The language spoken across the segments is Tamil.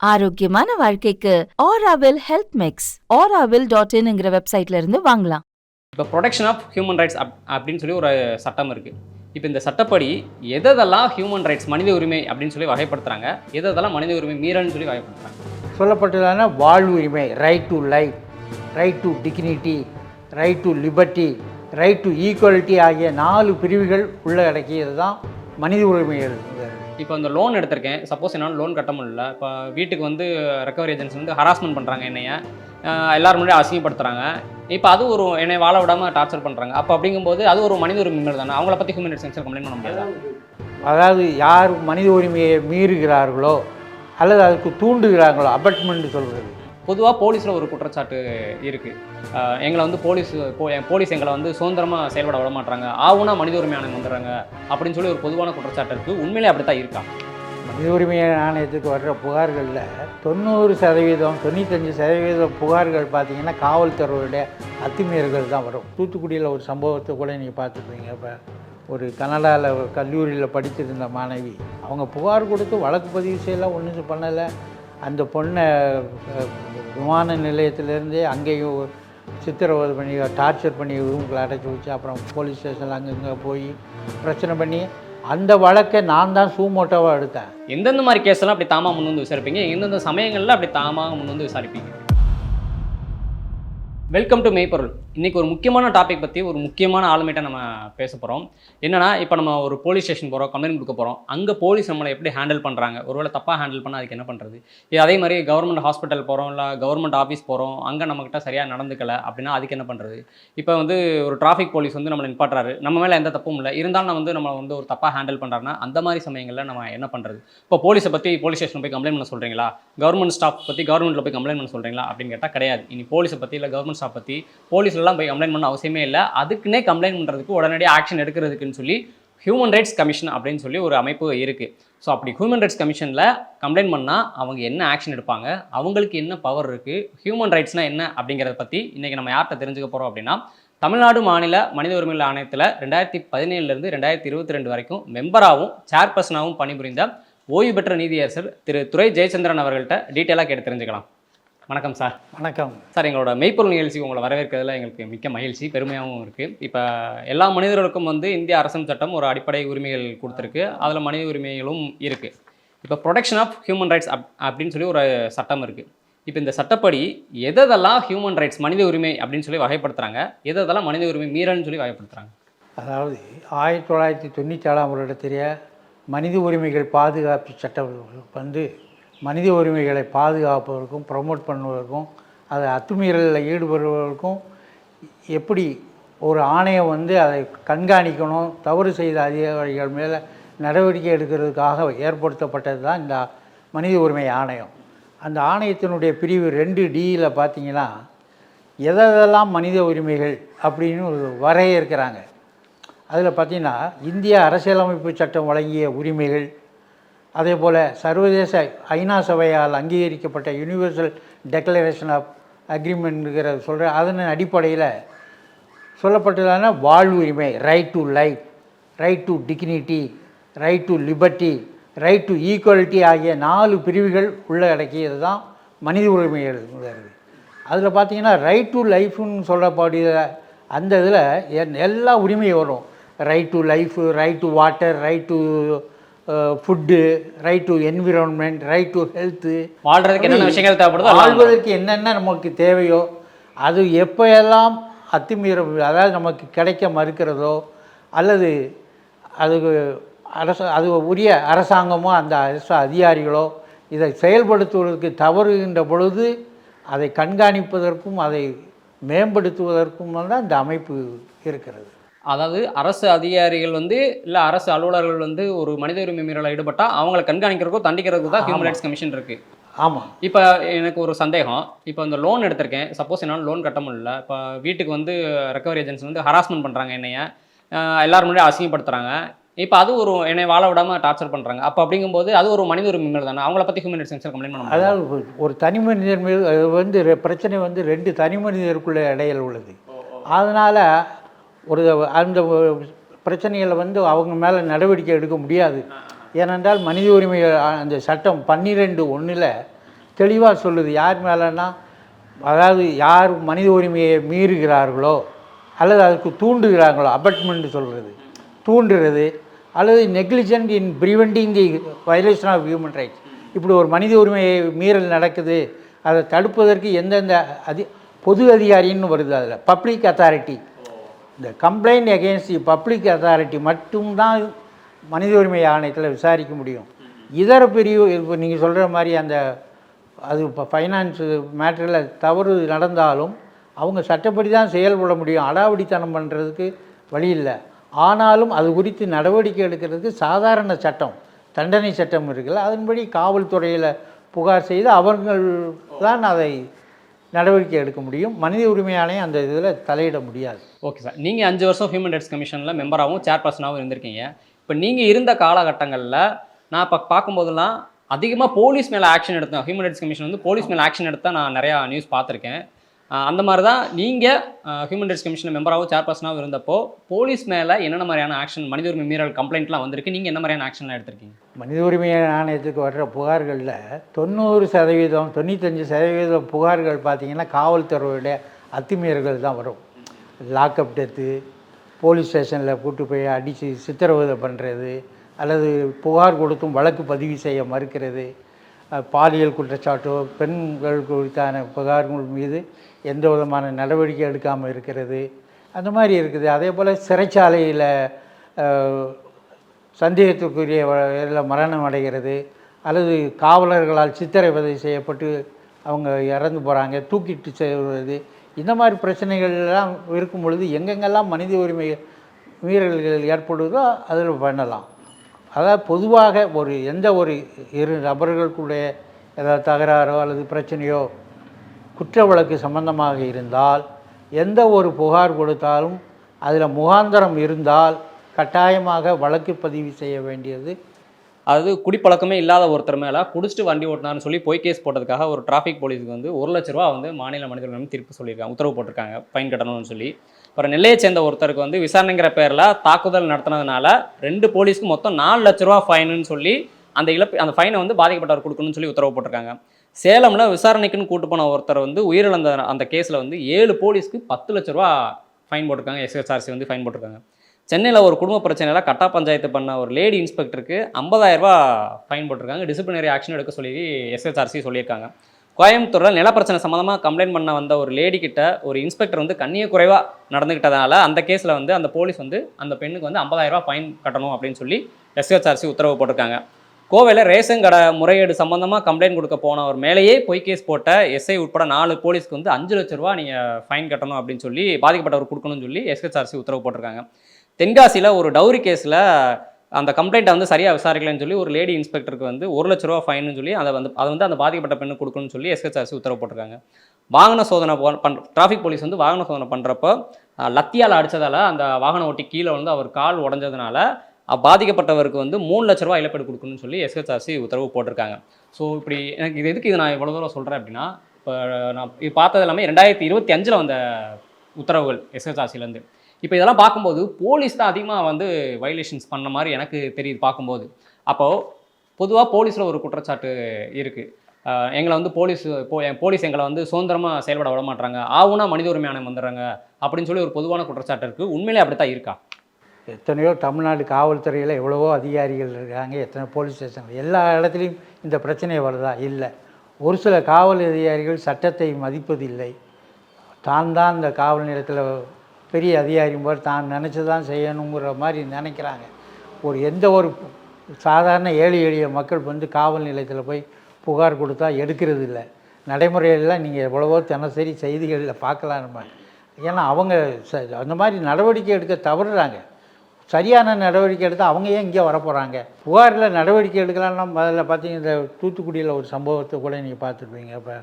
ஆரோக்கியமான வாழ்க்கைக்கு ஆராவில் ஹெல்த் மிக்ஸ் auraville.in வெப்சைட்ல இருந்து வாங்கலாம். இப்போ ப்ரொடெக்ஷன் ஆஃப் ஹியூமன் ரைட்ஸ் அப்படின்னு சொல்லி ஒரு சட்டம் இருக்குது. இப்போ இந்த சட்டப்படி எதெல்லாம் ஹியூமன் ரைட்ஸ் மனித உரிமை அப்படின்னு சொல்லி வகைப்படுத்துகிறாங்க, எதெல்லாம் மனித உரிமை மீறல்னு சொல்லி வகைப்படுத்துகிறாங்க. சொல்லப்பட்டதான வாழ்வு உரிமை, right to life, right to dignity, right to liberty, right to equality ஆகிய 4 பிரிவுகள் உள்ளடக்கியது தான் மனித உரிமைகள். இப்போ இந்த லோன் எடுத்திருக்கேன், சப்போஸ் என்னால் லோன் கட்ட முடியல, இப்போ வீட்டுக்கு வந்து ரெக்கவரி ஏஜென்சி வந்து ஹராஸ்மெண்ட் பண்ணுறாங்க, என்னைய எல்லாரும் முன்னாடி அசிங்கப்படுத்துகிறாங்க, இப்போ அது ஒரு என்னை வாழ விடாமல் டார்ச்சர் பண்ணுறாங்க. அப்போ அப்படிங்கும்போது அது ஒரு மனித உரிமை தானே, அவங்கள பற்றி ஹியூமன் ரைட்ஸ் சென்சர் கம்ப்ளைண்ட் பண்ண முடியாது. அதாவது யார் மனித உரிமையை மீறுகிறார்களோ அல்லது அதுக்கு தூண்டுகிறார்களோ அபட்மெண்ட் சொல்கிறது. பொதுவாக போலீஸில் ஒரு குற்றச்சாட்டு இருக்குது, எங்களை வந்து போலீஸ் எங்களை வந்து சுதந்திரமாக செயல்பட விட மாட்டாங்க, ஆவுனா மனித உரிமை ஆணையம் வந்துடுறாங்க அப்படின்னு சொல்லி ஒரு பொதுவான குற்றச்சாட்டு இருக்குது. உண்மையிலே அப்படி தான் இருக்கா? மனித உரிமை ஆணையத்துக்கு வர்ற புகார்களில் 90%, 95% புகார்கள் பார்த்திங்கன்னா காவல்துறையுடைய அத்துமீறல்கள் தான் வரும். தூத்துக்குடியில் ஒரு சம்பவத்தை கூட நீங்கள் பார்த்துருப்பீங்க. இப்போ ஒரு கனடாவில் கல்லூரியில் படித்திருந்த மாணவி, அவங்க புகார் கொடுத்து வழக்கு பதிவு செய்யலாம், ஒன்றும் பண்ணலை. அந்த பொண்ணை விமான நிலையத்திலேருந்தே அங்கேயும் சித்திரவதை பண்ணி டார்ச்சர் பண்ணி ரூம்களை அடைச்சி வச்சு அப்புறம் போலீஸ் ஸ்டேஷனில் அங்கங்கே போய் பிரச்சனை பண்ணி அந்த வழக்கை நான் தான் சூமோட்டோவாக எடுத்தேன். எந்தெந்த மாதிரி கேஸ்லாம் அப்படி தாமாக முன் வந்து விசாரிப்பீங்க, எந்தெந்த சமயங்களில் அப்படி தாமாக முன் வந்து விசாரிப்பீங்க? வெல்கம் டு மெய்ப்பொருள். இன்றைக்கி ஒரு முக்கியமான டாபிக் பற்றி ஒரு முக்கியமான ஆளுமையிட்ட நம்ம பேச போகிறோம். என்னென்னா, இப்போ நம்ம ஒரு போலீஸ் ஸ்டேஷன் போகிறோம், கம்ப்ளைண்ட் கொடுக்க போகிறோம், அங்கே போலீஸ் நம்மளை எப்படி ஹேண்டில் பண்ணுறாங்க, ஒருவேளை தப்பாக ஹேண்டில் பண்ணால் அதுக்கு என்ன பண்ணுறது? அதே மாதிரி கவர்மெண்ட் ஹாஸ்பிட்டல் போகிறோம், இல்லை கவர்மெண்ட் ஆஃபீஸ் போகிறோம், அங்கே நம்மக்கிட்ட சரியாக நடந்துக்கலை அப்படின்னா அதுக்கு என்ன பண்ணுறது? இப்போ வந்து ஒரு டிராஃபிக் போலீஸ் வந்து நம்மளை நிப்பாட்டுறாரு, நம்ம மேலே எந்த தப்பும் இல்லை, இருந்தாலும் நம்ம வந்து நம்ம வந்து ஒரு தப்பாக ஹேண்டில் பண்ணுறாருன்னா அந்த மாதிரி சமயங்களில் நம்ம என்ன பண்ணுறது? இப்போ போலீஸை பற்றி போலீஸ் ஸ்டேஷன் போய் கம்ப்ளைண்ட் பண்ண சொல்கிறீங்களா, கவர்மெண்ட் ஸ்டாஃப் பற்றி கவர்மெண்ட்டில் போய் கம்ப்ளைண்ட் பண்ண சொல்கிறீங்களா அப்படின்னு கேட்டால் கிடையாது. இனி போலீஸை பற்றி இல்லை கவர்மெண்ட் ஸ்டாஃப் பற்றி போலீஸ்லாம் போய் கம்ப்ளைண்ட் பண்ண அவசியமே இல்லை. அதுக்குன்னே கம்ப்ளைண்ட் பண்ணுறதுக்கு உடனடியாக ஆக்ஷன் எடுக்கிறதுக்குன்னு சொல்லி ஹியூமன் ரைட்ஸ் கமிஷன் அப்படின்னு சொல்லி ஒரு அமைப்பு இருக்குது. ஸோ அப்படி ஹியூமன் ரைட்ஸ் கமிஷனில் கம்ப்ளைண்ட் பண்ணால் அவங்க என்ன ஆக்ஷன் எடுப்பாங்க, அவங்களுக்கு என்ன பவர் இருக்குது, ஹியூமன் ரைட்ஸ்னால் என்ன அப்படிங்கிறத பற்றி இன்றைக்கி நம்ம யார்கிட்ட தெரிஞ்சுக்க போகிறோம் அப்படின்னா, தமிழ்நாடு மாநில மனித உரிமைகள் ஆணையத்தில் 2017 2022 வரைக்கும் மெம்பராகவும் சேர்பர்சனாகவும் பணிபுரிந்த ஓய்வு பெற்ற நீதியரசர் திரு துரை ஜெயச்சந்திரன் அவர்கள்ட்ட டீட்டெயிலாக கேட்டு தெரிஞ்சுக்கலாம். வணக்கம் சார். வணக்கம் சார். எங்களோட மெய்ப்பொருள் நிகழ்ச்சி உங்களை வரவேற்கிறதுல எங்களுக்கு மிக்க மகிழ்ச்சி, பெருமையாகவும் இருக்குது. இப்போ எல்லா மனிதர்களுக்கும் வந்து இந்திய அரசு சட்டம் ஒரு அடிப்படை உரிமைகள் கொடுத்துருக்கு, அதில் மனித உரிமைகளும் இருக்குது. இப்போ ப்ரொடெக்ஷன் ஆஃப் ஹியூமன் ரைட்ஸ் அப்படின்னு சொல்லி ஒரு சட்டம் இருக்குது. இப்போ இந்த சட்டப்படி எதெல்லாம் ஹியூமன் ரைட்ஸ் மனித உரிமை அப்படின்னு சொல்லி வகைப்படுத்துகிறாங்க, எதெல்லாம் மனித உரிமை மீறல்னு சொல்லி வகைப்படுத்துகிறாங்க? அதாவது 1997 வருடத்திலே மனித உரிமைகள் பாதுகாப்பு சட்டம் வந்து மனித உரிமைகளை பாதுகாப்பதற்கும் ப்ரமோட் பண்ணுவதற்கும் அதை அத்துமீறலில் ஈடுபடுவதற்கும் எப்படி ஒரு ஆணையம் வந்து அதை கண்காணிக்கணும், தவறு செய்த அதிகாரிகள் மேலே நடவடிக்கை எடுக்கிறதுக்காக ஏற்படுத்தப்பட்டது தான் இந்த மனித உரிமை ஆணையம். அந்த ஆணையத்தினுடைய பிரிவு 2Dயில் பார்த்திங்கன்னா எதெல்லாம் மனித உரிமைகள் அப்படின்னு ஒரு வரையறுக்கிறாங்க. அதில் பார்த்திங்கன்னா இந்திய அரசியலமைப்பு சட்டம் வழங்கிய உரிமைகள், அதே போல் சர்வதேச ஐநா சபையால் அங்கீகரிக்கப்பட்ட யூனிவர்சல் டெக்ளரேஷன் ஆஃப் அக்ரிமெண்ட்டுங்கிற சொல்கிற அதன் அடிப்படையில் சொல்லப்பட்டதான வாழ்வு உரிமை, right to life, right to dignity, right to liberty, right to equality ஆகிய 4 பிரிவுகள் உள்ளடக்கியது தான் மனித உரிமைகள். அதில் பார்த்திங்கன்னா ரைட் டு லைஃப்னு சொல்லக்கூடிய அந்த இதில் எல்லா உரிமையும் வரும். Right to life, right to water, right to food, right to environment, right to health, வாழ்றதுக்கு என்னென்ன விஷயங்கள் தேவைப்படுதோ, வாழ்வதற்கு என்னென்ன நமக்கு தேவையோ அது எப்போயெல்லாம் அத்துமீற, அதாவது நமக்கு கிடைக்க மறுக்கிறதோ அல்லது அதுக்கு அது உரிய அரசாங்கமோ அந்த அரசு அதிகாரிகளோ இதை செயல்படுத்துவதற்கு தவறுகின்ற பொழுது அதை கண்காணிப்பதற்கும் அதை மேம்படுத்துவதற்கும் தான் இந்த அமைப்பு இருக்கிறது. அதாவது அரசு அதிகாரிகள் வந்து இல்லை அரசு அலுவலர்கள் வந்து ஒரு மனித உரிமை மீறலை ஈடுபட்டால் அவங்களை கண்காணிக்கிறதுக்கோ தண்டிக்கிறதுக்கு தான் ஹியூமன் ரைட்ஸ் கமிஷன் இருக்குது. ஆமாம். இப்போ எனக்கு ஒரு சந்தேகம், இப்போ இந்த லோன் எடுத்திருக்கேன், சப்போஸ் என்னால் லோன் கட்ட முடியல, இப்போ வீட்டுக்கு வந்து ரெக்கவரி ஏஜென்சி வந்து ஹராஸ்மெண்ட் பண்ணுறாங்க, என்னைய எல்லாரும் முன்னாடி அசிங்கப்படுத்துகிறாங்க, இப்போ அது ஒரு என்னை வாழ விடாமல் டார்ச்சர் பண்ணுறாங்க, அப்போ அப்படிங்கும்போது அது ஒரு மனித உரிமை மீறல் தானே, அவங்கள பற்றி ஹியூமன் ரைட்ஸ் சென்சர் கம்ப்ளைண்ட் பண்ண? அதாவது ஒரு தனி மனிதர் மீது வந்து பிரச்சனை வந்து 2 தனி மனிதருக்குள்ள இடையில் உள்ளது. அதனால் ஒரு அந்த பிரச்சனைகளை வந்து அவங்க மேலே நடவடிக்கை எடுக்க முடியாது. ஏனென்றால் மனித உரிமை அந்த சட்டம் 12(1) தெளிவாக சொல்லுது. யார் மேலேன்னா, அதாவது யார் மனித உரிமையை மீறுகிறார்களோ அல்லது அதுக்கு தூண்டுகிறாங்களோ, அபட்மெண்ட் சொல்கிறது, தூண்டுறது, அல்லது negligent in preventing the violation of human rights. இப்படி ஒரு மனித உரிமையை மீறல் நடக்குது, அதை தடுப்பதற்கு எந்தெந்த பொது அதிகாரின்னு வருது, அதில் பப்ளிக் அத்தாரிட்டி. இந்த complaint against the public authority மட்டும்தான் மனித உரிமை ஆணையத்தில் விசாரிக்க முடியும். இதர பிரிவு இப்போ நீங்கள் சொல்கிற மாதிரி அது இப்போ ஃபைனான்ஸு மேட்டரில் தவறு நடந்தாலும் அவங்க சட்டப்படி தான் செயல்பட முடியும். அடாவடித்தனம் பண்ணுறதுக்கு வழி இல்லை. ஆனாலும் அது குறித்து நடவடிக்கை எடுக்கிறதுக்கு சாதாரண சட்டம், தண்டனை சட்டம் இருக்குல்ல, அதன்படி காவல்துறையில் புகார் செய்து அவர்கள் தான் அதை நடவடிக்கை எடுக்க முடியும். மனித உரிமை ஆணையம் அந்த இதில் தலையிட முடியாது. ஓகே சார், நீங்கள் 5 வருஷம் ஹியூமன் ரைட்ஸ் கமிஷனில் மெம்பராகவும் சேர்பர்சனாகவும் இருந்திருக்கீங்க. இப்போ நீங்கள் இருந்த காலகட்டங்களில் நான் இப்போ பார்க்கும்போதெல்லாம் அதிகமாக போலீஸ் மேலே ஆக்ஷன் எடுத்தேன். ஹியூமன் ரைட்ஸ் கமிஷன் வந்து போலீஸ் மேலே ஆக்ஷன் எடுத்தால் நான் நிறையா நியூஸ் பார்த்துருக்கேன். அந்த மாதிரி தான் நீங்கள் ஹியூமன் ரைட்ஸ் கமிஷன் மெம்பராகவும் சேர்பர்சனாகவும் இருந்தப்போ போலீஸ் மேலே என்னென்ன மாதிரியான ஆக்ஷன், மனித உரிமை மீறல் கம்ப்ளைண்ட்லாம் வந்திருக்கு, நீங்கள் என்ன மாதிரியான ஆக்ஷன்லாம் எடுத்திருக்கீங்க? மனித உரிமை ஆணையத்துக்கு வர்ற புகார்களில் 90%, 95% புகார்கள் பார்த்திங்கன்னா காவல்துறையுடைய அத்துமீறல்கள் தான் வரும். லாக்அப் டெத்து, போலீஸ் ஸ்டேஷனில் கூட்டு போய் அடித்து சித்திரவதை பண்ணுறது, அல்லது புகார் கொடுத்தும் வழக்கு பதிவு செய்ய மறுக்கிறது, பாலியல் குற்றச்சாட்டோ பெண்கள் குறித்தான புகார்கள் மீது எந்த விதமான நடவடிக்கை எடுக்காமல் இருக்கிறது, அந்த மாதிரி இருக்குது. அதே போல் சிறைச்சாலையில் சந்தேகத்துக்குரிய மரணம் அடைகிறது, அல்லது காவலர்களால் சித்திரவதை செய்யப்பட்டு அவங்க இறந்து போகிறாங்க, தூக்கிட்டு செல்வது, இந்த மாதிரி பிரச்சனைகள்லாம் இருக்கும் பொழுது எங்கெங்கெல்லாம் மனித உரிமை மீறல்கள் ஏற்படுவதோ அதில் பண்ணலாம். அதாவது பொதுவாக எந்த ஒரு இரு நபர்களுக்குடைய ஏதாவது தகராறோ அல்லது பிரச்சனையோ குற்ற வழக்கு சம்பந்தமாக இருந்தால் எந்த ஒரு புகார் கொடுத்தாலும் அதில் முகாந்தரம் இருந்தால் கட்டாயமாக வழக்கு பதிவு செய்ய வேண்டியது. அதாவது குடிப்பழக்கமே இல்லாத ஒருத்தர் மேலே குடிச்சிட்டு வண்டி ஓட்டினார்னு சொல்லி போய் கேஸ் போட்டதுக்காக ஒரு டிராஃபிக் போலீஸுக்கு வந்து 1 லட்ச ரூபா வந்து மாநில மனித உரிமை தீர்ப்பு சொல்லியிருக்காங்க, உத்தரவு போட்டிருக்காங்க, ஃபைன் கட்டணும்னு சொல்லி. அப்புறம் நெல்லையை சேர்ந்த ஒருத்தருக்கு வந்து விசாரணைங்கிற பேரில் தாக்குதல் நடத்தினதுனால 2 போலீஸ்க்கு மொத்தம் 4 லட்ச ரூபா ஃபைனுன்னு சொல்லி அந்த ஃபைனை வந்து பாதிக்கப்பட்டவர் கொடுக்கணும்னு சொல்லி உத்தரவு போட்டிருக்காங்க. சேலமில் விசாரணைக்குன்னு கூட்டு போன ஒருத்தர் வந்து உயிரிழந்த அந்த கேஸில் வந்து 7 போலீஸ்க்கு 10 லட்ச ரூபா ஃபைன் போட்டிருக்காங்க, எஸ்எஸ்ஆர்சி வந்து ஃபைன் போட்டிருக்காங்க. சென்னையில் ஒரு குடும்ப பிரச்சனையில் கட்டா பஞ்சாயத்து பண்ண ஒரு லேடி இன்ஸ்பெக்டருக்கு 50,000 ரூபா ஃபைன் போட்டிருக்காங்க, டிசிப்ளினரி ஆக்ஷன் எடுக்க சொல்லி எஸ்எஸ்ஆர்சி சொல்லியிருக்காங்க. கோயம்புத்தூரில் நிலப்பிரச்சனை சம்மந்தமாக கம்ப்ளைண்ட் பண்ண வந்த ஒரு லேடி கிட்ட ஒரு இன்ஸ்பெக்டர் வந்து கண்ணிய குறைவாக நடந்துக்கிட்டதால அந்த கேஸில் வந்து அந்த போலீஸ் வந்து அந்த பெண்ணுக்கு வந்து 50,000 ரூபா ஃபைன் கட்டணும் அப்படின்னு சொல்லி எஸ்எஸ்ஆர்சி உத்தரவு போட்டிருக்காங்க. கோவையில் ரேஷன் கடை முறையீடு சம்மந்தமாக கம்ப்ளைண்ட் கொடுக்க போனவர் மேலேயே பொய் கேஸ் போட்ட எஸ்ஐ உட்பட 4 போலீஸ்க்கு வந்து 5 லட்ச ரூபா நீங்கள் ஃபைன் கட்டணும் அப்படின்னு சொல்லி பாதிக்கப்பட்டவர் கொடுக்கணும்னு சொல்லி எஸ்எஸ்ஆர்சி உத்தரவு போட்டிருக்காங்க. தென்காசியில் ஒரு டவுரி கேஸில் அந்த கம்ப்ளைண்ட்டை வந்து சரியாக விசாரிக்கலன்னு சொல்லி ஒரு லேடி இன்ஸ்பெக்டருக்கு வந்து 1 லட்ச ரூபா ஃபைன்னு சொல்லி அதை வந்து அந்த பாதிக்கப்பட்ட பெண்ணுக்கு கொடுக்கணும்னு சொல்லி எஸ்எஸ்ஆர்சி உத்தரவு போட்டிருக்காங்க. வாகன சோதனை டிராஃபிக் போலீஸ் வந்து வாகன சோதனை பண்ணுறப்போ லத்தியால் அடித்ததால் அந்த வாகன ஓட்டி கீழே வந்து அவர் கால் உடஞ்சதுனால பாதிக்கப்பட்டவருக்கு வந்து 3 லட்ச ரூபா இழப்பீடு கொடுக்கணும்னு சொல்லி எஸ்எஸ்ஆர்சி உத்தரவு போட்டிருக்காங்க. ஸோ இப்படி எனக்கு இது நான் இவ்வளோ தூரம் சொல்கிறேன் அப்படின்னா, இப்போ நான் இது பார்த்தது எல்லாமே 2025 வந்த உத்தரவுகள் எஸ்எஸ்ஆர்சிலேருந்து. இப்போ இதெல்லாம் பார்க்கும்போது போலீஸ் தான் அதிகமாக வந்து வயலேஷன்ஸ் பண்ண மாதிரி எனக்கு தெரியுது பார்க்கும்போது. அப்போது பொதுவாக போலீஸில் ஒரு குற்றச்சாட்டு இருக்குது, எங்களை வந்து போலீஸ் எங்களை வந்து சுதந்திரமாக செயல்பட விட மாட்டாங்க, ஆவுனா மனித உரிமை ஆணையம் வந்துடுறாங்க அப்படின்னு சொல்லி ஒரு பொதுவான குற்றச்சாட்டு இருக்குது. உண்மையிலே அப்படி தான் இருக்கா? எத்தனையோ தமிழ்நாடு காவல்துறையில் எவ்வளவோ அதிகாரிகள் இருக்காங்க, எத்தனை போலீஸ் ஸ்டேஷன், எல்லா இடத்துலையும் இந்த பிரச்சனை வருதா? இல்லை. ஒரு சில காவல் அதிகாரிகள் சட்டத்தை மதிப்பதில்லை, தான் இந்த காவல் நிலையத்தில் பெரிய அதிகாரி போல் தான் நினச்சி தான் செய்யணுங்கிற மாதிரி நினைக்கிறாங்க. எந்த ஒரு சாதாரண ஏழை எளிய மக்கள் வந்து காவல் நிலையத்தில் போய் புகார் கொடுத்தா எடுக்கிறது இல்லை. நடைமுறையெல்லாம் நீங்கள் எவ்வளவோ தினசரி செய்திகளில் பார்க்கலாம் நம்ம. ஏன்னா அவங்க அந்த மாதிரி நடவடிக்கை எடுக்க தவறுறாங்க. சரியான நடவடிக்கை எடுத்தால் அவங்க ஏன் இங்கே வரப்போகிறாங்க? புகாரில் நடவடிக்கை எடுக்கலாம்னா முதல்ல பார்த்தீங்கன்னா இந்த தூத்துக்குடியில் ஒரு சம்பவத்தை கூட நீங்கள் பார்த்துருப்பீங்க. இப்போ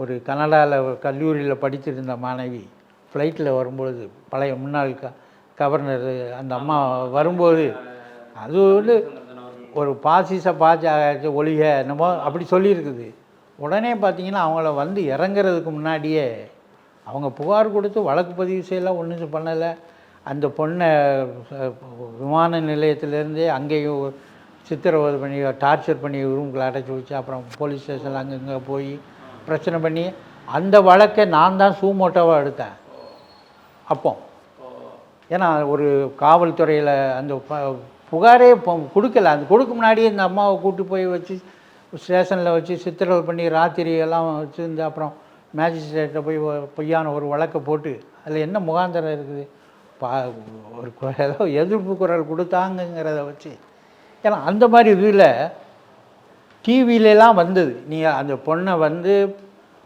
ஒரு கனடாவில் கல்லூரியில் படித்திருந்த மாணவி ஃப்ளைட்டில் வரும்பொழுது பழைய முன்னாள் கவர்னர் அந்த அம்மா வரும்போது அது வந்து ஒரு பாஜக ஒழிக என்னமோ அப்படி சொல்லியிருக்குது. உடனே பார்த்திங்கன்னா அவங்கள வந்து இறங்குறதுக்கு முன்னாடியே அவங்க புகார் கொடுத்து வழக்கு பதிவு செய்யலாம், ஒன்றும் பண்ணலை. அந்த பொண்ணை விமான நிலையத்திலேருந்தே அங்கேயும் சித்திரவதை பண்ணி டார்ச்சர் பண்ணி ரூம்குள்ளே அடைச்சி வச்சு அப்புறம் போலீஸ் ஸ்டேஷனில் அங்கங்கே போய் பிரச்சனை பண்ணி அந்த வழக்கை நான் தான் சூமோட்டோவாக எடுத்தேன் அப்போ. ஏன்னா ஒரு காவல்துறையில் அந்த புகாரே கொடுக்கல. அந்த கொடுக்க முன்னாடியே இந்த அம்மாவை கூட்டி போய் வச்சு ஸ்டேஷனில் வச்சு சித்திரவதை பண்ணி ராத்திரி எல்லாம் வச்சுருந்து அப்புறம் மேஜிஸ்ட்ரேட்டை போய் பொய்யான ஒரு வழக்கை போட்டு அதில் என்ன முகாந்திரம் இருக்குது? ஒரு ஏதோ எதிர்ப்பு குரல் கொடுத்தாங்கங்கிறத வச்சு. ஏன்னா அந்த மாதிரி இதில் டிவிலெலாம் வந்தது. நீங்கள் அந்த பொண்ணை வந்து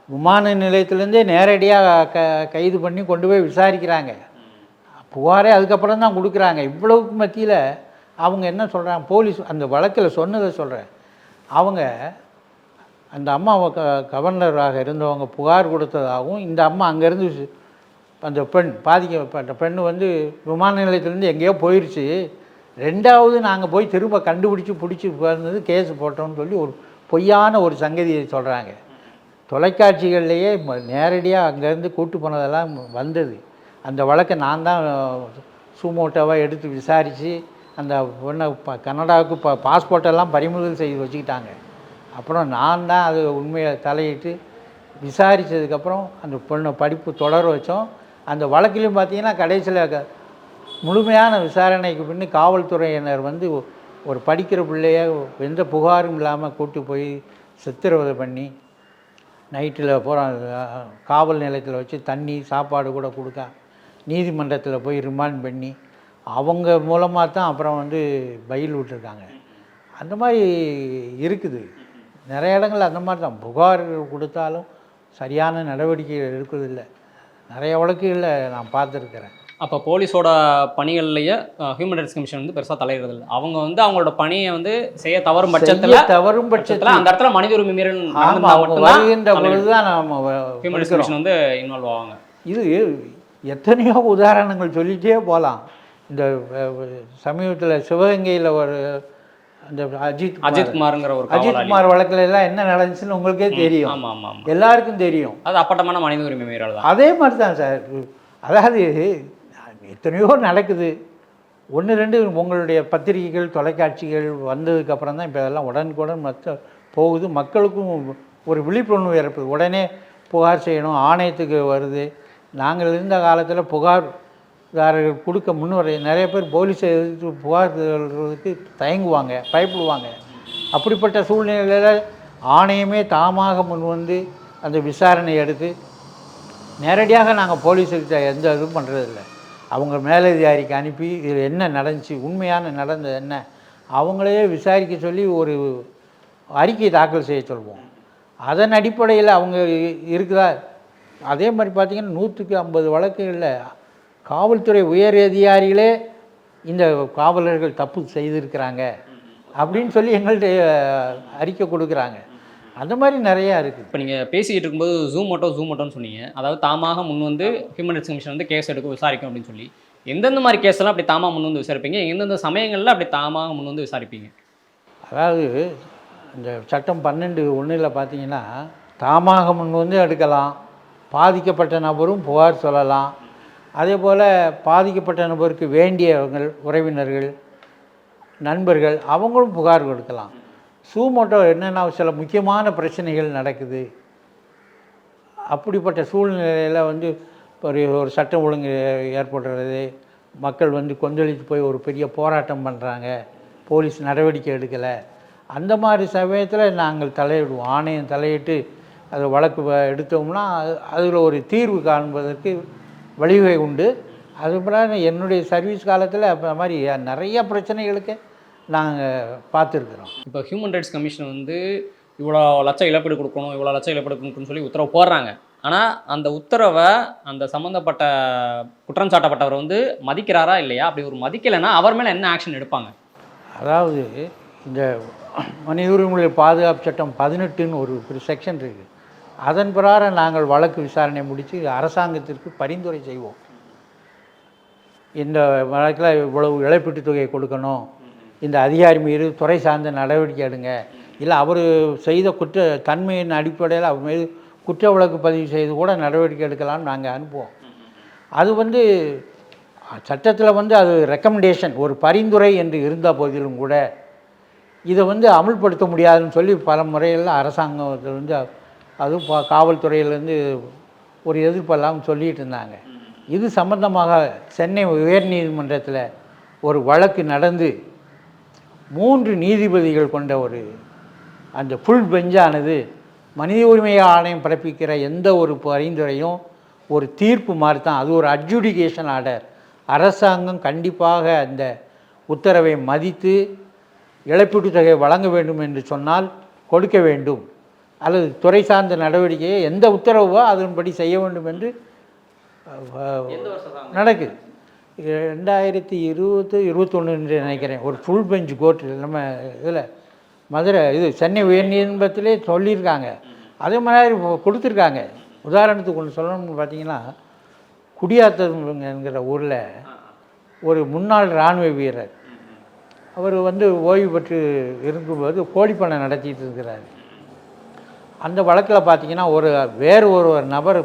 விமான நிலையத்துலேருந்தே நேரடியாக கைது பண்ணி கொண்டு போய் விசாரிக்கிறாங்க. புகாரே அதுக்கப்புறம் தான் கொடுக்குறாங்க. இவ்வளவுக்கு மத்தியில் அவங்க என்ன சொல்கிறாங்க, போலீஸ் அந்த வழக்கில் சொன்னதை சொல்கிறேன். அவங்க அந்த அம்மாவை கவர்னராக இருந்தவங்க புகார் கொடுத்ததாகவும் இந்த அம்மா அங்கேருந்து அந்த பெண் பாதிக்கப்பட்ட பெண் வந்து விமான நிலையத்துலேருந்து எங்கேயோ போயிடுச்சு, ரெண்டாவது நாங்கள் போய் திரும்ப பிடிச்சி வந்தது கேஸ் போட்டோம்னு சொல்லி ஒரு பொய்யான ஒரு சங்கதியை சொல்கிறாங்க. தொலைக்காட்சிகள்லேயே நேரடியாக அங்கேருந்து கூட்டு போனதெல்லாம் வந்தது. அந்த வழக்கை நான் தான் சூமோட்டோவாக எடுத்து விசாரித்து அந்த பொண்ணை கனடாவுக்கு பாஸ்போர்ட்டெல்லாம் பறிமுதல் செய்து வச்சுக்கிட்டாங்க. அப்புறம் நான் தான் அது உண்மையை தலையிட்டு விசாரித்ததுக்கப்புறம் அந்த பொண்ணை படிப்பு தொடர வச்சோம். அந்த வழக்கிலையும் பார்த்திங்கன்னா கடைசியில் முழுமையான விசாரணைக்கு பின்னே காவல்துறையினர் வந்து ஒரு படிக்கிற பிள்ளைய எந்த புகாரும் இல்லாமல் கூட்டி போய் சித்திரவதை பண்ணி நைட்டில் பூரா காவல் நிலையத்தில் வச்சு தண்ணி சாப்பாடு கூட கொடுக்க நீதிமன்றத்தில் போய் ரிமாண்ட் பண்ணி அவங்க மூலமாக தான் அப்புறம் வந்து பயில் விட்டுருக்காங்க. அந்த மாதிரி இருக்குது. நிறைய இடங்கள் அந்த மாதிரி தான் புகார் கொடுத்தாலும் சரியான நடவடிக்கை எடுக்கிறதில்ல. நிறைய வழக்குகளில் நான் பார்த்துருக்கிறேன். அப்போ போலீஸோட பணிகள்லேயே ஹியூமன் ரைட்ஸ் கமிஷன் வந்து பெருசாக தலையிடுறதில்லை. அவங்க வந்து அவங்களோட பணியை வந்து செய்ய தவறும் பட்சத்தில் அந்த இடத்துல மனித உரிமை மீறல் வருகின்ற பொழுது தான் நம்ம ஹியூமன் ரைட்ஸ் கமிஷன் வந்து இன்வால்வ் ஆவாங்க. இது எத்தனையோ உதாரணங்கள் சொல்லிகிட்டே போகலாம். இந்த சமீபத்தில் சிவகங்கையில் ஒரு அந்த அஜித்குமார்ங்கிற ஒரு அஜித்குமார் வழக்கில் எல்லாம் என்ன நடந்துச்சுன்னு உங்களுக்கே தெரியும். ஆமாம் ஆமாம், எல்லாருக்கும் தெரியும். அது அப்பட்டமான மனித உரிமை மீறல் தான். அதே மாதிரி தான் சார். அதாவது எத்தனையோ நடக்குது. ஒன்று ரெண்டு உங்களுடைய பத்திரிகைகள் தொலைக்காட்சிகள் வந்ததுக்கப்புறம் தான் இப்போ இதெல்லாம் உடனுக்குடன் போகுது. மக்களுக்கும் ஒரு விழிப்புணர்வு ஏற்படுது. உடனே புகார் செய்யணும், ஆணையத்துக்கு வருது. நாங்கள் இருந்த காலத்தில் புகார்தாரர்கள் கொடுக்க முன்வரை நிறைய பேர் போலீஸை எதிர்த்து புகார் தருவதற்கு தயங்குவாங்க, பயப்படுவாங்க. அப்படிப்பட்ட சூழ்நிலையில் ஆணையமே தாமாக முன் வந்து அந்த விசாரணை எடுத்து நேரடியாக நாங்கள் போலீஸுக்கிட்ட எந்த இதுவும் பண்ணுறதில்ல. அவங்க மேலதிகாரிக்கு அனுப்பி இதில் என்ன நடந்துச்சு, உண்மையான நடந்தது என்ன, அவங்களே விசாரிக்க சொல்லி ஒரு அறிக்கை தாக்கல் செய்ய சொல்வோம். அதன் அடிப்படையில் அவங்க இருக்குதா. அதே மாதிரி பார்த்திங்கன்னா 150 வழக்குகளில் காவல்துறை உயர் அதிகாரிகளே இந்த காவலர்கள் தப்பு செய்திருக்கிறாங்க அப்படின்னு சொல்லி எங்கள்கிட்ட அறிக்கை கொடுக்குறாங்க. அந்த மாதிரி நிறையா இருக்குது. இப்போ நீங்கள் பேசிக்கிட்டு இருக்கும்போது ஜூமோட்டோன்னு சொன்னீங்க. அதாவது தாமாக முன் வந்து ஹியூமன் ரைட்ஸ் கமிஷன் வந்து கேஸ் எடுக்க விசாரிக்கும் அப்படின்னு சொல்லி எந்தெந்த மாதிரி கேஸ்லாம் அப்படி தாமாக முன் வந்து விசாரிப்பீங்க? எந்தெந்த சமயங்களில் அப்படி தாமாக முன் வந்து விசாரிப்பீங்க? அதாவது இந்த சட்டம் 12(1) பார்த்தீங்கன்னா தாமாக முன் வந்து எடுக்கலாம். பாதிக்கப்பட்ட நபரும் புகார் சொல்லலாம். அதே போல் பாதிக்கப்பட்ட நபருக்கு வேண்டியவர்கள், உறவினர்கள், நண்பர்கள் அவங்களும் புகார் கொடுக்கலாம். சூமோட்டோ என்னென்னா சில முக்கியமான பிரச்சனைகள் நடக்குது. அப்படிப்பட்ட சூழ்நிலையில் வந்து ஒரு சட்டம் ஒழுங்கு ஏற்படுறது, மக்கள் வந்து கொந்தளித்து போய் ஒரு பெரிய போராட்டம் பண்ணுறாங்க, போலீஸ் நடவடிக்கை எடுக்கலை, அந்த மாதிரி சமயத்தில் நாங்கள் தலையிடுவோம். ஆணையம் தலையிட்டு அது வழக்கு எடுத்தோம்னா அதில் ஒரு தீர்வு காண்பதற்கு வழிவகை உண்டு. அதுபோல் என்னுடைய சர்வீஸ் காலத்தில் அந்த மாதிரி நிறைய பிரச்சனைகளுக்கு நாங்கள் பார்த்துருக்குறோம். இப்போ ஹியூமன் ரைட்ஸ் கமிஷன் வந்து இவ்வளோ லட்சம் இழப்பீடு கொடுக்கணும், இவ்வளோ லட்சம் இழப்பீடு கொடுக்கணும்னு சொல்லி உத்தரவு போடுறாங்க. ஆனால் அந்த உத்தரவை அந்த சம்மந்தப்பட்ட குற்றம் சாட்டப்பட்டவர் வந்து மதிக்கிறாரா இல்லையா? அப்படி ஒரு மதிக்கலைன்னா அவர் மேலே என்ன ஆக்ஷன் எடுப்பாங்க? அதாவது இந்த மனித உரிமைகள் பாதுகாப்பு சட்டம் 18ன்னு ஒரு செக்ஷன் இருக்குது. அதன் பிரகாரம் நாங்கள் வழக்கு விசாரணை முடித்து அரசாங்கத்திற்கு பரிந்துரை செய்வோம். இந்த வழக்கில் இவ்வளவு இழப்பீட்டு தொகையை கொடுக்கணும், இந்த அதிகாரி மீது துறை சார்ந்த நடவடிக்கை எடுங்க, இல்லை அவர் செய்த குற்ற தன்மையின் அடிப்படையில் அவர் மீது குற்ற வழக்கு பதிவு செய்து கூட நடவடிக்கை எடுக்கலாம்னு நாங்கள் அனுப்புவோம். அது வந்து சட்டத்தில் வந்து அது ரெக்கமெண்டேஷன், ஒரு பரிந்துரை என்று இருந்த போதிலும் கூட இதை வந்து அமுல்படுத்த முடியாதுன்னு சொல்லி பல முறையில் அரசாங்கத்தில் வந்து அதுவும் காவல்துறையிலேருந்து ஒரு எதிர்ப்பெல்லாம் சொல்லிகிட்டு இருந்தாங்க. இது சம்பந்தமாக சென்னை உயர்நீதிமன்றத்தில் ஒரு வழக்கு நடந்து 3 நீதிபதிகள் கொண்ட ஒரு அந்த ஃபுல் பெஞ்சானது மனித உரிமை ஆணையம் பிறப்பிக்கிற எந்த ஒரு பரிந்துரையும் ஒரு தீர்ப்பு மாதிரி தான். அது ஒரு அட்ஜுடிகேஷன் ஆர்டர். அரசாங்கம் கண்டிப்பாக அந்த உத்தரவை மதித்து இழப்பீட்டுத் தொகை வழங்க வேண்டும் என்று சொன்னால் கொடுக்க வேண்டும், அல்லது துறை சார்ந்த நடவடிக்கையை எந்த உத்தரவோ அதன்படி செய்ய வேண்டும் என்று நடக்குது. 2020-21 என்று நினைக்கிறேன். ஒரு ஃபுல் பெஞ்ச் கோர்ட்டு நம்ம இதில் மதுரை சென்னை உயர்நீதிமன்றத்திலே சொல்லியிருக்காங்க. அதே மாதிரி கொடுத்துருக்காங்க. உதாரணத்துக்கு ஒன்று சொல்லணும்னு பார்த்தீங்கன்னா, குடியாத்தம்ங்கிற ஊரில் ஒரு முன்னாள் இராணுவ வீரர் அவர் வந்து ஓய்வு பெற்று இருக்கும்போது கோழிப்பண்ணை நடத்திட்டு இருக்கிறார். அந்த வழக்கில் பார்த்தீங்கன்னா வேறு ஒரு நபர்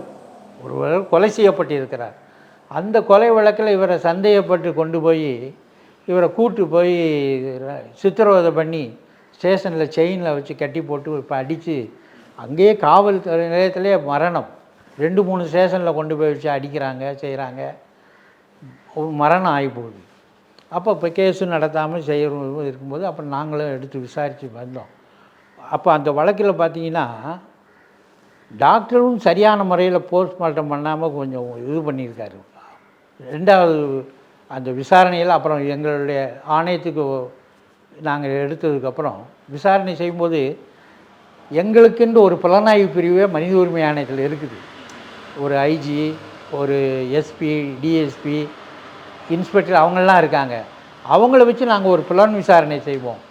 ஒருவர் கொலை செய்யப்பட்டிருக்கிறார். அந்த கொலை வழக்கில் இவரை சந்தேகப்பட்டு கொண்டு போய் இவரை கூட்டு போய் சித்திரவதை பண்ணி ஸ்டேஷனில் செயினில் வச்சு கட்டி போட்டு இப்போ அடித்து அங்கேயே காவல் நிலையத்திலே மரணம். 2-3 ஸ்டேஷனில் கொண்டு போய் வச்சு அடிக்கிறாங்க, செய்கிறாங்க, மரணம் ஆகி போகுது. அப்போ இப்போ கேஸும் நடத்தாமல் செய்யறது இருக்கும்போது அப்புறம் நாங்களும் எடுத்து விசாரித்து வந்தோம். அப்போ அந்த வழக்கில் பார்த்தீங்கன்னா டாக்டரும் சரியான முறையில் போஸ்ட்மார்ட்டம் பண்ணாமல் கொஞ்சம் இது பண்ணியிருக்காரு. 2வது அந்த விசாரணையில் அப்புறம் எங்களுடைய ஆணையத்துக்கு நாங்கள் எடுத்ததுக்கப்புறம் விசாரணை செய்யும்போது எங்களுக்கென்று ஒரு புலனாய்வு பிரிவே மனித உரிமை ஆணையத்தில் இருக்குது. ஒரு ஐஜி, ஒரு எஸ்பி, டிஎஸ்பி, இன்ஸ்பெக்டர் அவங்களாம் இருக்காங்க. அவங்கள வச்சு நாங்கள் ஒரு புலன் விசாரணை செய்வோம்.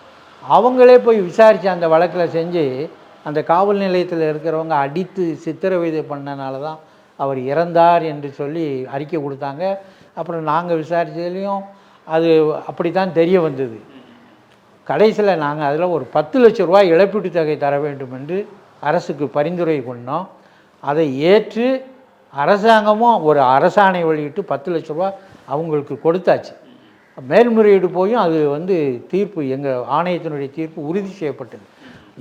அவங்களே போய் விசாரித்து அந்த வழக்கில் செஞ்சு அந்த காவல் நிலையத்தில் இருக்கிறவங்க அடித்து சித்திரவதை பண்ணனால தான் அவர் இறந்தார் என்று சொல்லி அறிக்கை கொடுத்தாங்க. அப்புறம் நாங்கள் விசாரித்ததுலேயும் அது அப்படி தான் தெரிய வந்தது. கடைசியில் நாங்கள் அதில் ஒரு 10 லட்ச ரூபா இழப்பீட்டுத் தொகை தர வேண்டும் என்று அரசுக்கு பரிந்துரை பண்ணோம். அதை ஏற்று அரசாங்கமும் ஒரு அரசாணை வெளியிட்டு 10 லட்ச ரூபா அவங்களுக்கு கொடுத்தாச்சு. மேல்முறையீடு போயும் அது வந்து தீர்ப்பு எங்கள் ஆணையத்தினுடைய தீர்ப்பு உறுதி செய்யப்பட்டது.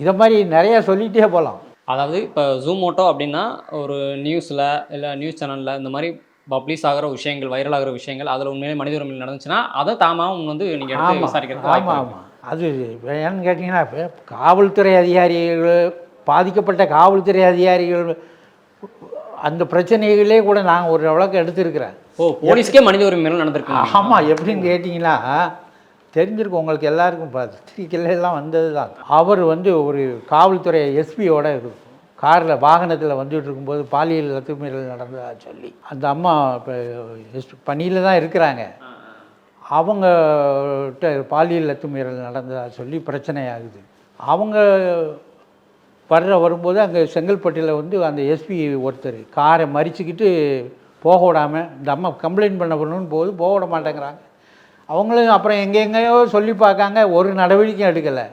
இதை மாதிரி நிறையா சொல்லிகிட்டே போகலாம். அதாவது இப்போ ஜூமோட்டோ அப்படின்னா ஒரு நியூஸில் இல்லை நியூஸ் சேனலில் இந்த மாதிரி பப்ளிஷ் ஆகிற விஷயங்கள், வைரல் ஆகிற விஷயங்கள், அதில் உண்மையிலே மனித உரிமைகள் நடந்துச்சுன்னா அதை தாமாக வந்து நீங்கள் எடுத்து விசாரிக்கிறது. ஆமாம். அது ஏன்னு கேட்டிங்கன்னா, இப்போ காவல்துறை அதிகாரிகள், பாதிக்கப்பட்ட காவல்துறை அதிகாரிகள் அந்த பிரச்சனைகளே கூட நாங்கள் ஒரு வழக்கு எடுத்துருக்கிறேன். போலீஸ்க்கே மனித உரிமைகள் நடந்திருக்கு. ஆமாம். எப்படின்னு கேட்டிங்கன்னா தெரிஞ்சிருக்கும் உங்களுக்கு எல்லாருக்கும். பத்திரிக்கைலாம் வந்தது தான். அவர் வந்து ஒரு காவல்துறை எஸ்பியோட காரில் வாகனத்தில் வந்துட்டு இருக்கும்போது பாலியல் அத்துமீறல் நடந்ததா சொல்லி அந்த அம்மா இப்போ பணியில் தான் இருக்கிறாங்க. அவங்ககிட்ட பாலியல் அத்துமீறல் நடந்ததா சொல்லி பிரச்சனை ஆகுது. அவங்க வரும்போது அங்கே செங்கல்பட்டில் வந்து அந்த எஸ்பி ஒருத்தர் காரை மறிச்சுக்கிட்டு போக விடாமல் இந்த அம்மா கம்ப்ளைண்ட் பண்ணணும்னு போக விட மாட்டேங்கிறாங்க. அவங்களும் அப்புறம் எங்கெங்கேயோ சொல்லி பார்க்காங்க, ஒரு நடவடிக்கையும் எடுக்கலை.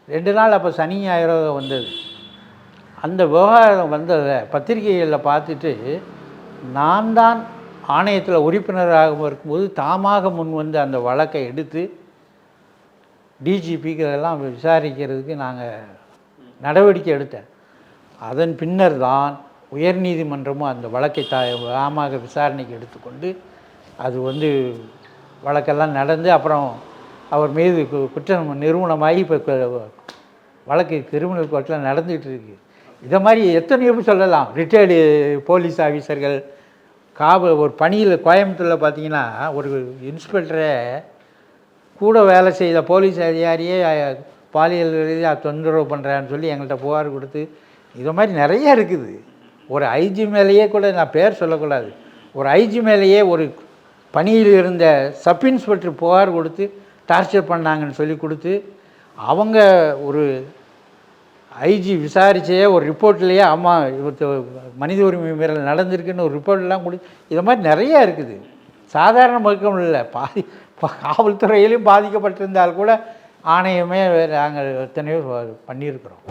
2 நாள் அப்போ சனி ஞாயிறு வந்தது. அந்த விவகாரம் வந்ததை பத்திரிகைகளில் பார்த்துட்டு நான் தான் ஆணையத்தில் உறுப்பினராக இருக்கும்போது தாமாக முன் வந்து அந்த வழக்கை எடுத்து டிஜிபிக்கு இதெல்லாம் விசாரிக்கிறதுக்கு நாங்கள் நடவடிக்கை எடுத்தேன். அதன் பின்னர் தான் உயர்நீதிமன்றமும் அந்த வழக்கை தாமாக விசாரணைக்கு எடுத்துக்கொண்டு அது வந்து வழக்கெல்லாம் நடந்து அப்புறம் அவர் மீது குற்றம் நிறுவனமாகி இப்போ வழக்கு கிரிமினல் கோர்ட்டில் நடந்துகிட்டு இருக்குது. இதை மாதிரி எத்தனையோ சொல்லலாம். ரிட்டையர்டு போலீஸ் ஆஃபீஸர்கள் ஒரு பணியில் கோயம்புத்தூரில் பார்த்தீங்கன்னா ஒரு இன்ஸ்பெக்டரை கூட வேலை செய்த போலீஸ் அதிகாரியே பாலியல் ரீதியாக தொந்தரவு பண்ணுறான்னு சொல்லி எங்கள்கிட்ட புகார் கொடுத்து இதை மாதிரி நிறையா இருக்குது. ஒரு ஐஜி மேலேயே கூட நான் பேர் சொல்லக்கூடாது. ஒரு ஐஜி மேலேயே ஒரு பணியில் இருந்த சப் இன்ஸ்பெக்டர் புகார் கொடுத்து டார்ச்சர் பண்ணாங்கன்னு சொல்லி கொடுத்து அவங்க ஒரு ஐஜி விசாரிச்சே ஒரு ரிப்போர்ட்லேயே ஆமாம் இவத்து மனித உரிமை மீறல் நடந்திருக்குன்னு ஒரு ரிப்போர்ட்லாம் கொடு. இதை மாதிரி நிறையா இருக்குது. சாதாரண மக்கள் இல்லை, காவல்துறையிலையும் பாதிக்கப்பட்டிருந்தால் கூட ஆணையமே நாங்கள் எத்தனையோ பண்ணியிருக்கிறோம்.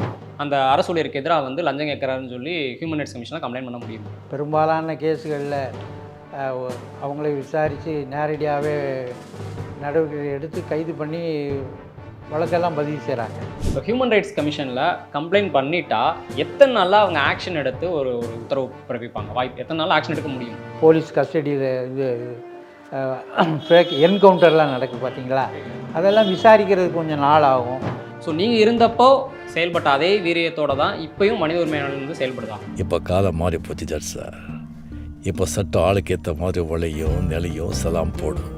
அந்த அரசுக்கு எதிராக வந்து லஞ்சம் கேட்குறாருன்னு சொல்லி ஹியூமன் ரைட்ஸ் கமிஷனில் கம்ப்ளைண்ட் பண்ண முடியும். பெரும்பாலான கேஸுகளில் அவங்களை விசாரித்து நேரடியாகவே நடவடிக்கை எடுத்து கைது பண்ணி வழக்கெல்லாம் பதிவு செய்கிறாங்க. இப்போ ஹியூமன் ரைட்ஸ் கமிஷனில் கம்ப்ளைண்ட் பண்ணிட்டா எத்தனை நாளாக அவங்க ஆக்ஷன் எடுத்து ஒரு ஒரு உத்தரவு பிறப்பிப்பாங்க? வாய்ப்பு எத்தனை நாள் ஆக்ஷன் எடுக்க முடியும்? போலீஸ் கஸ்டடியில் இது ஃபேக் என்கவுண்டர்லாம் நடக்குது பார்த்தீங்களா, அதெல்லாம் விசாரிக்கிறதுக்கு கொஞ்சம் நாள் ஆகும். ஸோ நீங்கள் இருந்தப்போ செயல்பட்ட அதே வீரியத்தோட தான் இப்பயும் மனித உரிமை ஆணையம் வந்து செயல்படுதா? இப்போ காலம் மாறி போச்சு சார். இப்போ சட்டம் ஆளுக்கு ஏற்ற மாதிரி உழையும் நிலையும் சலாம் போடும்.